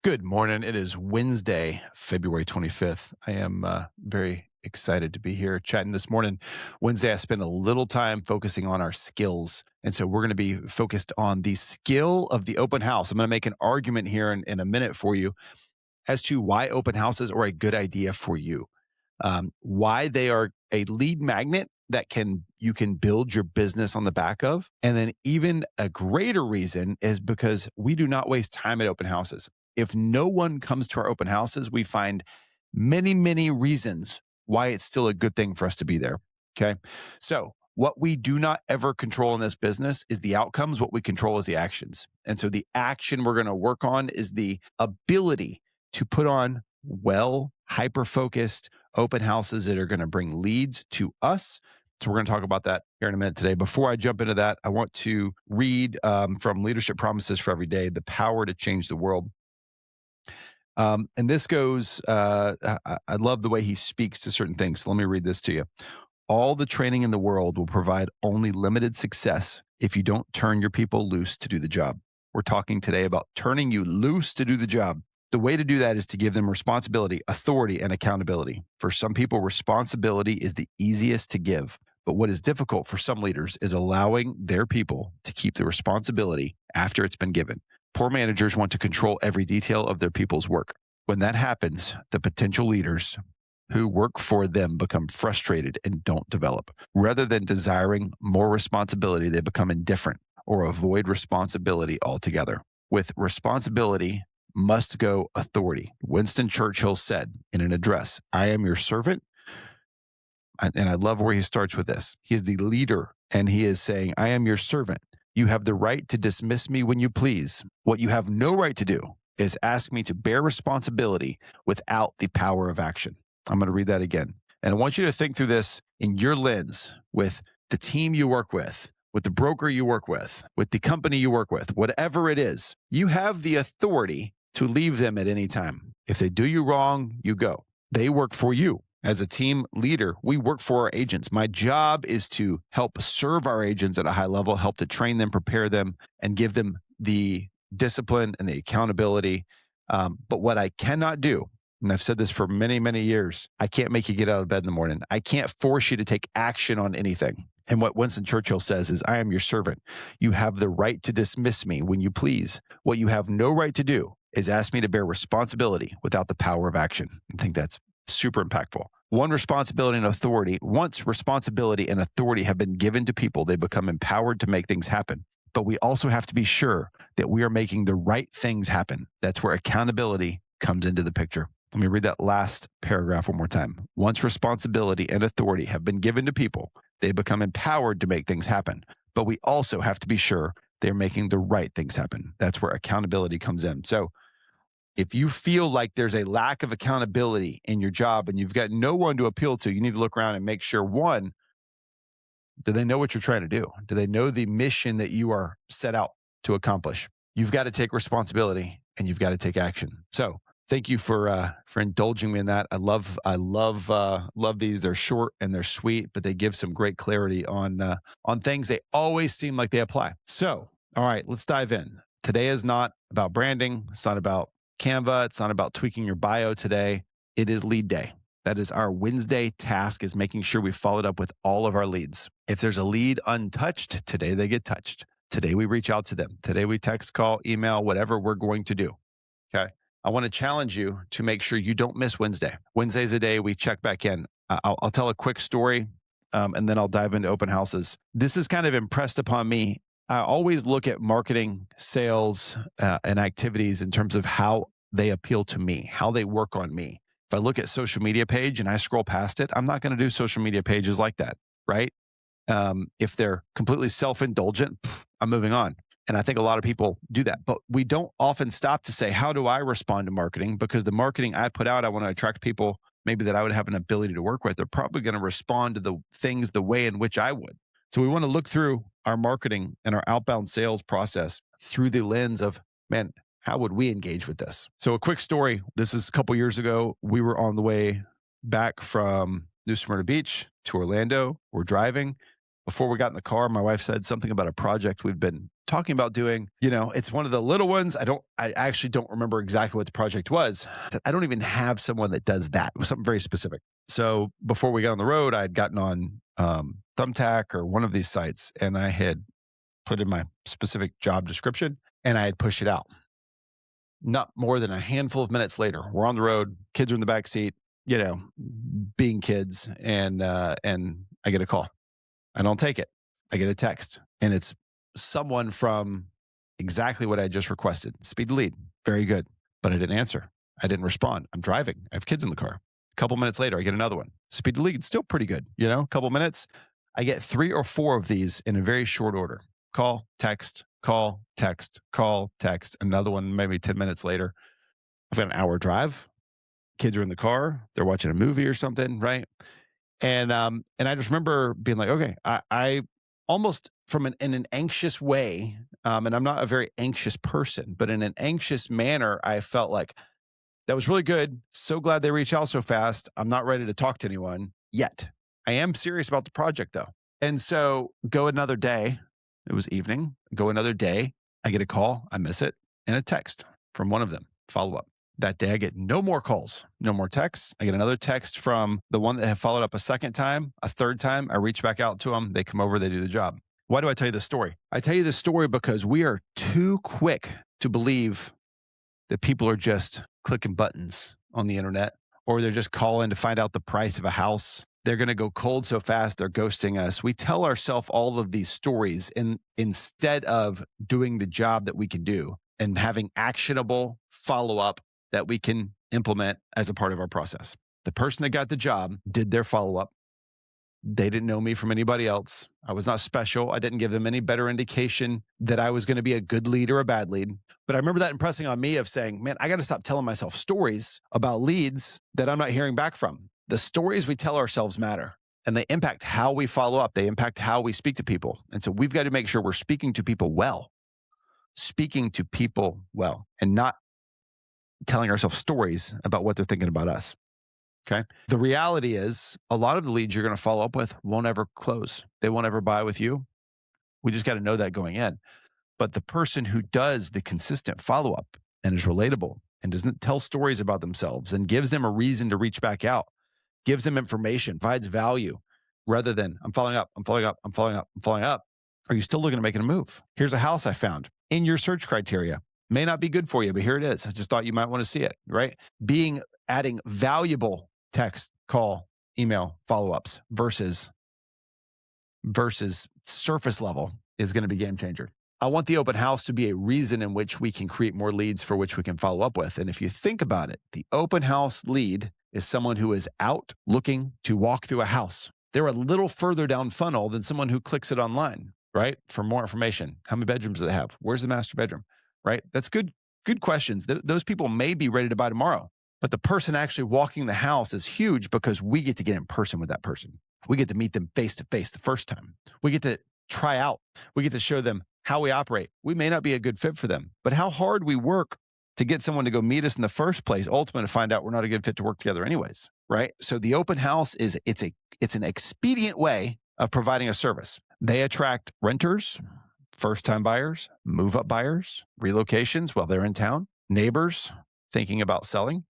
Good morning. It is Wednesday, February 25th. I am very excited to be here chatting this morning. Wednesday, I spent a little time focusing on our skills. And so we're going to be focused on the skill of the open house. I'm going to make an argument here in a minute for you as to why open houses are a good idea for you, why they are a lead magnet that you can build your business on the back of. And then even a greater reason is because we do not waste time at open houses. If no one comes to our open houses, we find many, many reasons why it's still a good thing for us to be there. Okay. So what we do not ever control in this business is the outcomes. What we control is the actions. And so the action we're going to work on is the ability to put on hyper-focused open houses that are going to bring leads to us. So we're going to talk about that here in a minute today. Before I jump into that, I want to read from Leadership Promises for Every Day, The Power to Change the World. And this goes, I love the way he speaks to certain things. So let me read this to you. All the training in the world will provide only limited success if you don't turn your people loose to do the job. We're talking today about turning you loose to do the job. The way to do that is to give them responsibility, authority, and accountability. For some people, responsibility is the easiest to give. But what is difficult for some leaders is allowing their people to keep the responsibility after it's been given. Poor managers want to control every detail of their people's work. When that happens, the potential leaders who work for them become frustrated and don't develop. Rather than desiring more responsibility, they become indifferent or avoid responsibility altogether. With responsibility must go authority. Winston Churchill said in an address, "I am your servant." And I love where he starts with this. He is the leader, and he is saying, "I am your servant. You have the right to dismiss me when you please. What you have no right to do is ask me to bear responsibility without the power of action." I'm going to read that again. And I want you to think through this in your lens with the team you work with the broker you work with the company you work with, whatever it is. You have the authority to leave them at any time. If they do you wrong, you go. They work for you. As a team leader, we work for our agents. My job is to help serve our agents at a high level, help to train them, prepare them, and give them the discipline and the accountability. But what I cannot do, and I've said this for many, many years, I can't make you get out of bed in the morning. I can't force you to take action on anything. And what Winston Churchill says is, "I am your servant. You have the right to dismiss me when you please. What you have no right to do is ask me to bear responsibility without the power of action." I think that's super impactful. Once responsibility and authority have been given to people, they become empowered to make things happen. But we also have to be sure that we are making the right things happen. That's where accountability comes into the picture. Let me read that last paragraph one more time. Once responsibility and authority have been given to people, they become empowered to make things happen. But we also have to be sure they're making the right things happen. That's where accountability comes in. So if you feel like there's a lack of accountability in your job and you've got no one to appeal to, you need to look around and make sure, one, do they know what you're trying to do? Do they know the mission that you are set out to accomplish? You've got to take responsibility and you've got to take action. So thank you for indulging me in that. I love these. They're short and they're sweet, but they give some great clarity on things. They always seem like they apply. So, all right, let's dive in. Today is not about branding. It's not about Canva. It's not about tweaking your bio today. It is lead day. That is our Wednesday task, is making sure we followed up with all of our leads. If there's a lead untouched, today they get touched. Today we reach out to them. Today we text, call, email, whatever we're going to do. Okay. I want to challenge you to make sure you don't miss Wednesday. Wednesday's a day we check back in. I'll tell a quick story and then I'll dive into open houses. This is kind of impressed upon me. I always look at marketing, sales, and activities in terms of how they appeal to me, how they work on me. If I look at social media page and I scroll past it, I'm not going to do social media pages like that, right? If they're completely self-indulgent, I'm moving on. And I think a lot of people do that, but we don't often stop to say, how do I respond to marketing? Because the marketing I put out, I want to attract people maybe that I would have an ability to work with. They're probably going to respond to the things the way in which I would. So we want to look through our marketing and our outbound sales process through the lens of, man, how would we engage with this? So a quick story. This is a couple years ago. We were on the way back from New Smyrna Beach to Orlando. We're driving. Before we got in the car, my wife said something about a project we've been talking about doing. It's one of the little ones. I actually don't remember exactly what the project was. I don't even have someone that does that. It was something very specific. So before we got on the road, I had gotten on Thumbtack or one of these sites, and I had put in my specific job description and I had pushed it out. Not more than a handful of minutes later, we're on the road, kids are in the back seat, being kids, and I get a call. I don't take it. I get a text, and it's someone from exactly what I just requested. Speed to lead, very good, but I didn't answer. I didn't respond. I'm driving. I have kids in the car. A couple minutes later, I get another one. Speed to lead, still pretty good. A couple minutes. I get 3 or 4 of these in a very short order. Call, text, call, text, call, text. Another one, maybe 10 minutes later. I've got an hour drive. Kids are in the car. They're watching a movie or something, right? And I just remember being like, okay, I almost in an anxious way, and I'm not a very anxious person, but in an anxious manner, I felt like that was really good. So glad they reached out so fast. I'm not ready to talk to anyone yet. I am serious about the project though. And so go another day. It was evening. Go another day. I get a call. I miss it. And a text from one of them. Follow up. That day, I get no more calls, no more texts. I get another text from the one that had followed up a second time, a third time. I reach back out to them. They come over, they do the job. Why do I tell you this story? I tell you this story because we are too quick to believe that people are just clicking buttons on the internet, or they're just calling to find out the price of a house. They're going to go cold so fast, they're ghosting us. We tell ourselves all of these stories instead of doing the job that we can do and having actionable follow-up that we can implement as a part of our process. The person that got the job did their follow-up. They didn't know me from anybody else. I was not special. I didn't give them any better indication that I was going to be a good lead or a bad lead. But I remember that impressing on me of saying, man, I got to stop telling myself stories about leads that I'm not hearing back from. The stories we tell ourselves matter, and they impact how we follow up. They impact how we speak to people. And so we've got to make sure we're speaking to people well, and not telling ourselves stories about what they're thinking about us. Okay. The reality is a lot of the leads you're going to follow up with won't ever close. They won't ever buy with you. We just got to know that going in. But the person who does the consistent follow up and is relatable and doesn't tell stories about themselves and gives them a reason to reach back out, gives them information, provides value rather than I'm following up, I'm following up, I'm following up, I'm following up. Are you still looking to making a move? Here's a house I found in your search criteria. May not be good for you, but here it is. I just thought you might want to see it, right? Adding valuable text, call, email, follow-ups versus surface level is going to be game changer. I want the open house to be a reason in which we can create more leads for which we can follow up with. And if you think about it, the open house lead is someone who is out looking to walk through a house. They're a little further down funnel than someone who clicks it online, right? For more information. How many bedrooms do they have? Where's the master bedroom? Right? That's good questions. Those people may be ready to buy tomorrow, but the person actually walking the house is huge because we get to get in person with that person. We get to meet them face to face the first time. We get to try out. We get to show them how we operate. We may not be a good fit for them, but how hard we work to get someone to go meet us in the first place, ultimately to find out we're not a good fit to work together anyways, right? So the open house it's an expedient way of providing a service. They attract renters, first-time buyers, move-up buyers, relocations while they're in town, neighbors thinking about selling,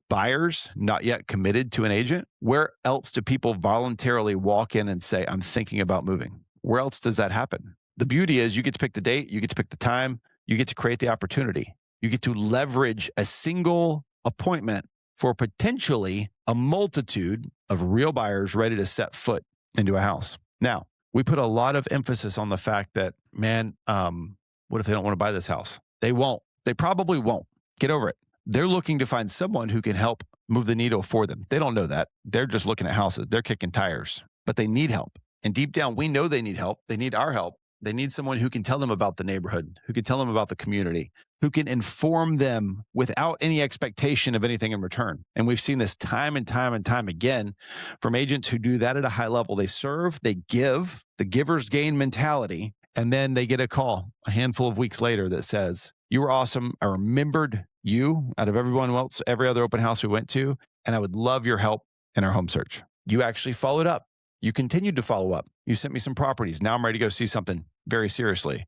buyers not yet committed to an agent. Where else do people voluntarily walk in and say, I'm thinking about moving? Where else does that happen? The beauty is you get to pick the date, you get to pick the time, you get to create the opportunity. You get to leverage a single appointment for potentially a multitude of real buyers ready to set foot into a house. Now, we put a lot of emphasis on the fact that, man, what if they don't want to buy this house? They won't. They probably won't. Get over it. They're looking to find someone who can help move the needle for them. They don't know that. They're just looking at houses. They're kicking tires, but they need help. And deep down, we know they need help. They need our help. They need someone who can tell them about the neighborhood, who can tell them about the community, who can inform them without any expectation of anything in return. And we've seen this time and time and time again from agents who do that at a high level. They serve, they give, the giver's gain mentality, and then they get a call a handful of weeks later that says, you were awesome. I remembered you out of everyone else, every other open house we went to, and I would love your help in our home search. You actually followed up. You continued to follow up. You sent me some properties. Now I'm ready to go see something very seriously,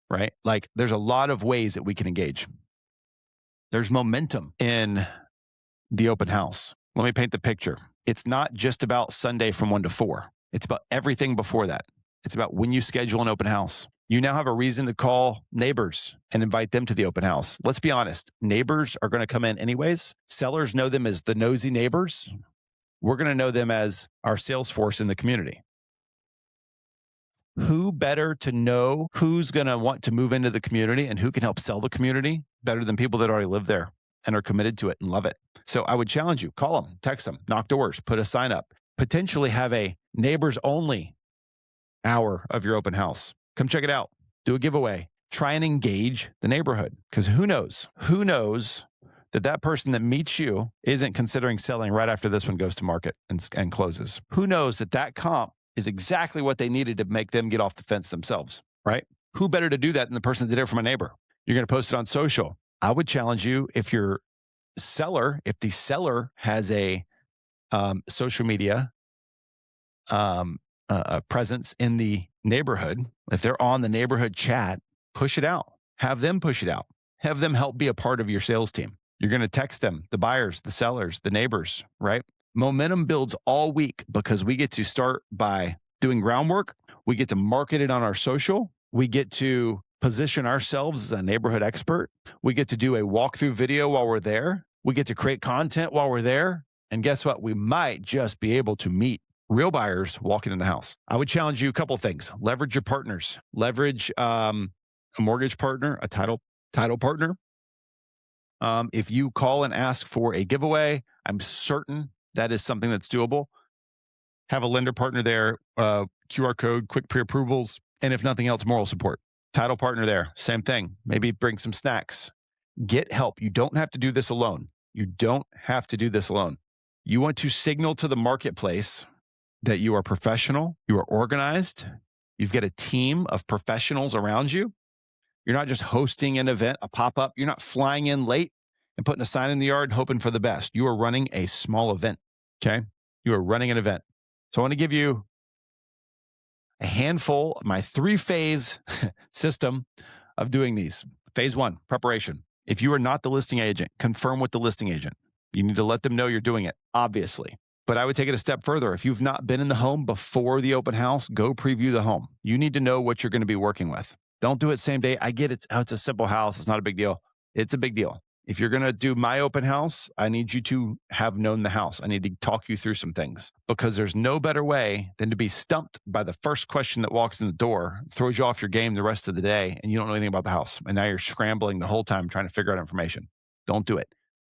right? Like there's a lot of ways that we can engage. There's momentum in the open house. Let me paint the picture. It's not just about Sunday from 1 to 4. It's about everything before that. It's about when you schedule an open house. You now have a reason to call neighbors and invite them to the open house. Let's be honest, neighbors are going to come in anyways. Sellers know them as the nosy neighbors. We're going to know them as our sales force in the community. Who better to know who's going to want to move into the community and who can help sell the community better than people that already live there and are committed to it and love it? So I would challenge you, call them, text them, knock doors, put a sign up, potentially have a neighbors only hour of your open house. Come check it out. Do a giveaway. Try and engage the neighborhood because who knows? Who knows that that person that meets you isn't considering selling right after this one goes to market and closes? Who knows that that comp is exactly what they needed to make them get off the fence themselves, right? Who better to do that than the person that did it from a neighbor? You're going to post it on social. I would challenge you if the seller has a social media presence in the neighborhood, if they're on the neighborhood chat, push it out. Have them push it out. Have them help be a part of your sales team. You're going to text them, the buyers, the sellers, the neighbors, right? Momentum builds all week because we get to start by doing groundwork. We get to market it on our social. We get to position ourselves as a neighborhood expert. We get to do a walkthrough video while we're there. We get to create content while we're there. And guess what? We might just be able to meet real buyers walking in the house. I would challenge you a couple of things. Leverage your partners. Leverage a mortgage partner, a title partner. If you call and ask for a giveaway, I'm certain that is something that's doable. Have a lender partner there, QR code, quick pre-approvals, and if nothing else, moral support. Title partner there, same thing. Maybe bring some snacks. Get help. You don't have to do this alone. You don't have to do this alone. You want to signal to the marketplace that you are professional, you are organized, you've got a team of professionals around you. You're not just hosting an event, a pop-up. You're not flying in late and putting a sign in the yard and hoping for the best. You are running a small event, okay? You are running an event. So I want to give you a handful of my 3-phase system of doing these. Phase 1, preparation. If you are not the listing agent, confirm with the listing agent. You need to let them know you're doing it, obviously. But I would take it a step further. If you've not been in the home before the open house, go preview the home. You need to know what you're going to be working with. Don't do it same day. I get it. Oh, it's a simple house. It's not a big deal. It's a big deal. If you're going to do my open house, I need you to have known the house. I need to talk you through some things because there's no better way than to be stumped by the first question that walks in the door, throws you off your game the rest of the day, and you don't know anything about the house. And now you're scrambling the whole time trying to figure out information. Don't do it.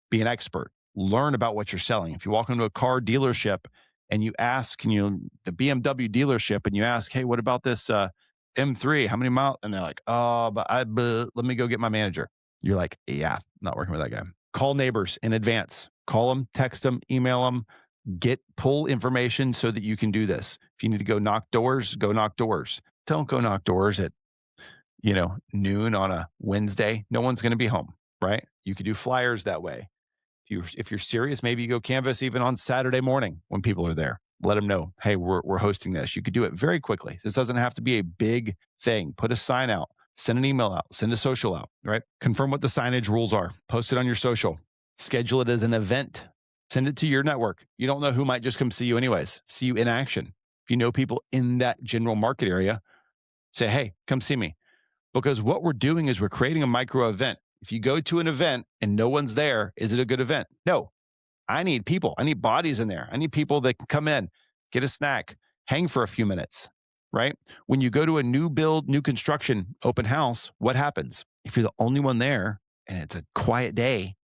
Be an expert. Learn about what you're selling. If you walk into a car dealership and you ask, the BMW dealership, and you ask, hey, what about this M3? How many miles? And they're like, let me go get my manager. You're like, yeah, not working with that guy. Call neighbors in advance. Call them, text them, email them, pull information so that you can do this. If you need to go knock doors, go knock doors. Don't go knock doors at, noon on a Wednesday. No one's going to be home, right? You could do flyers that way. If you're serious, maybe you go canvas even on Saturday morning when people are there. Let them know, hey, we're hosting this. You could do it very quickly. This doesn't have to be a big thing. Put a sign out. Send an email out, send a social out, right? Confirm what the signage rules are. Post it on your social. Schedule it as an event. Send it to your network. You don't know who might just come see you anyways, see you in action. If you know people in that general market area, say, hey, come see me. Because what we're doing is we're creating a micro event. If you go to an event and no one's there, is it a good event? No. I need people. I need bodies in there. I need people that can come in, get a snack, hang for a few minutes. Right? When you go to a new build, new construction open house, what happens? If you're the only one there and it's a quiet day,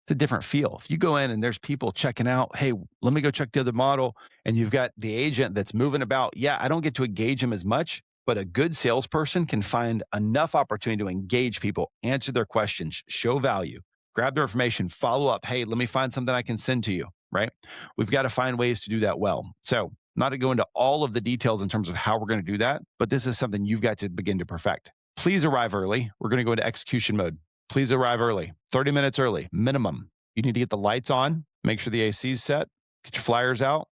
it's a different feel. If you go in and there's people checking out, hey, let me go check the other model, and you've got the agent that's moving about, yeah, I don't get to engage them as much, but a good salesperson can find enough opportunity to engage people, answer their questions, show value, grab their information, follow up. Hey, let me find something I can send to you, right? We've got to find ways to do that well. So not to go into all of the details in terms of how we're going to do that, but this is something you've got to begin to perfect. Please arrive early. We're going to go into execution mode. Please arrive early, 30 minutes early, minimum. You need to get the lights on, make sure the AC is set, get your flyers out,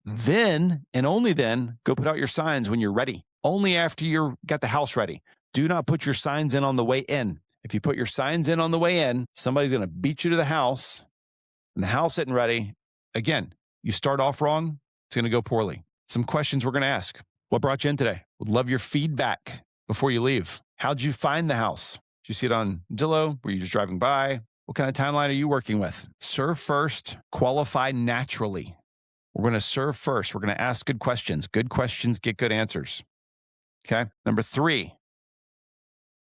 Then and only then go put out your signs when you're ready. Only after you've got the house ready. Do not put your signs in on the way in. If you put your signs in on the way in, somebody's going to beat you to the house and the house isn't ready. Again, you start off wrong, it's going to go poorly. Some questions we're going to ask. What brought you in today? Would love your feedback before you leave. How'd you find the house? Did you see it on Zillow? Were you just driving by? What kind of timeline are you working with? Serve first, qualify naturally. We're going to serve first. We're going to ask good questions. Good questions get good answers. Okay. Number 3,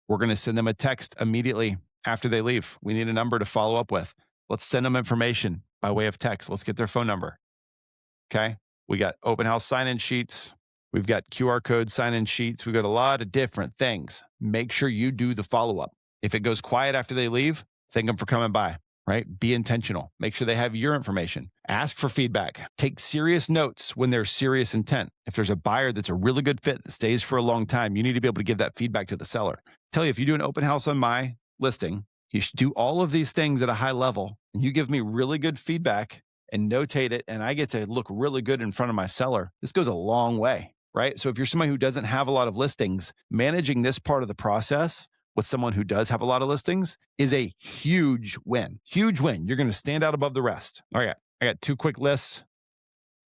we're going to send them a text immediately after they leave. We need a number to follow up with. Let's send them information by way of text. Let's get their phone number. Okay. We got open house sign-in sheets. We've got QR code sign-in sheets. We've got a lot of different things. Make sure you do the follow-up. If it goes quiet after they leave, thank them for coming by, right? Be intentional. Make sure they have your information. Ask for feedback. Take serious notes when there's serious intent. If there's a buyer that's a really good fit that stays for a long time, you need to be able to give that feedback to the seller. Tell you, if you do an open house on my listing, you should do all of these things at a high level, and you give me really good feedback and notate it, and I get to look really good in front of my seller. This goes a long way, right? So if you're somebody who doesn't have a lot of listings, managing this part of the process with someone who does have a lot of listings is a huge win. Huge win. You're going to stand out above the rest. All right. I got 2 quick lists.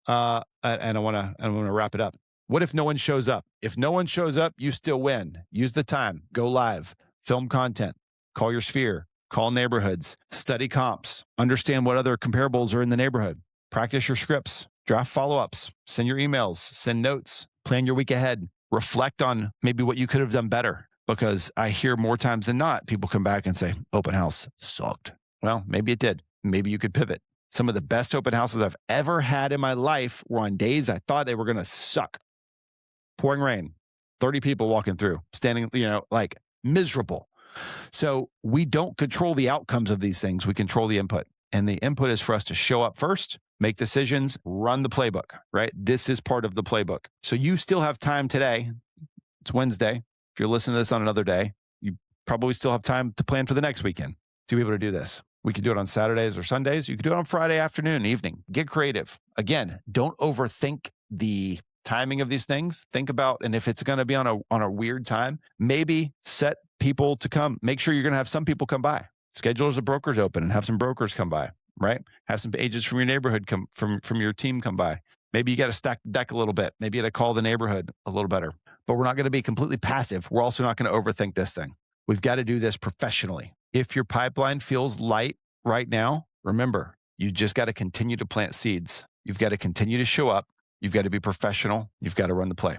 And I want to wrap it up. What if no one shows up? If no one shows up, you still win. Use the time. Go live. Film content. Call your sphere. Call neighborhoods. Study comps. Understand what other comparables are in the neighborhood. Practice your scripts. Draft follow-ups. Send your emails. Send notes. Plan your week ahead. Reflect on maybe what you could have done better. Because I hear more times than not, people come back and say, open house sucked. Well, maybe it did. Maybe you could pivot. Some of the best open houses I've ever had in my life were on days I thought they were going to suck. Pouring rain, 30 people walking through, standing, like miserable. So we don't control the outcomes of these things. We control the input. And the input is for us to show up first, make decisions, run the playbook, right? This is part of the playbook. So you still have time today. It's Wednesday. If you're listening to this on another day, you probably still have time to plan for the next weekend to be able to do this. We can do it on Saturdays or Sundays. You can do it on Friday afternoon, evening. Get creative. Again, don't overthink the timing of these things. Think about, and if it's going to be on a weird time, maybe set people to come. Make sure you're going to have some people come by. Schedule the brokers open and have some brokers come by, right? Have some agents from your neighborhood come from your team come by. Maybe you got to stack the deck a little bit. Maybe you got to call the neighborhood a little better. But we're not going to be completely passive. We're also not going to overthink this thing. We've got to do this professionally. If your pipeline feels light right now, remember, you just got to continue to plant seeds. You've got to continue to show up. You've got to be professional. You've got to run the play.